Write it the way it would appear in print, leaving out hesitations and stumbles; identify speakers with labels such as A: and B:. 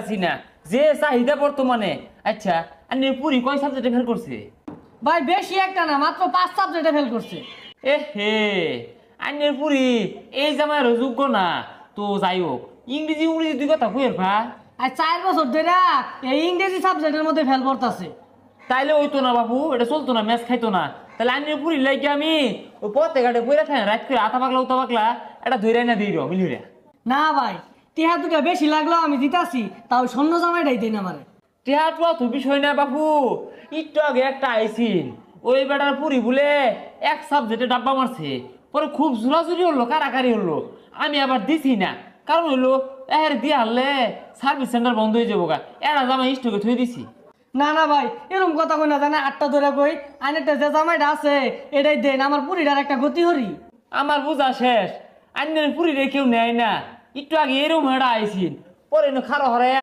A: আছি না যে চাহিদা বর্তমানে। আচ্ছা আর পুরি কয় সাবজেক্টে ফেল করছে?
B: ভাই বেশি একটা না, মাত্র 5 সাবজেক্টে ফেল করছে।
A: এ হে আন্যের পুরি এই জামাই যোগ্য না তো। যাই হোক ইংরেজি ইংরেজি দুই কথা কইর ভা।
B: আর 4 বছর ধরে এই ইংরেজি সাবজেক্টের মধ্যে ফেল পড়তাছে।
A: তাইলে হইতো না বাবু, এটা চলতো না, ম্যাচ খাইতো না। তাহলে আন্যের পুরি লাইকে আমি ওই পথে ঘাটে বইরা থাকেন রাত করে আতা পাকলা উতা পাকলা এটা ধরে না দিই বুঝলি।
B: না ভাই, টিহা দুটা বেশি লাগলো আমি জিতাছি, তাও স্বর্ণ জামাইটাই দেন আমারে।
A: টেহার তো বিষয় না বাবু। একটু আগে একটা আইসিন ওই বেটার পুরি বলে এক সাবজেক্টে ডাব্বা মারছে, পরে খুব জোরাজুরি হলো, কারাকারি হলো। আমি আবার দিছি না, কারণ হইলো এর দিয়ে হারলে সার্ভিস সেন্টার বন্ধ হয়ে যাবো গা। এরা জামা স্টকে থুয়ে দিছি।
B: না না ভাই, এরকম কথা কই না, জানে 8টা ধরে কই আইনেরটা যে জামাইটা আছে এটাই দেন, আমার পুরিটার একটা গতি হরি।
A: আমার বোঝা শেষ, আন্যের পুরি রে কেউ নেয় না। একটু আগে এরকম হেঁড়া আইসিন, পরে খারো হরে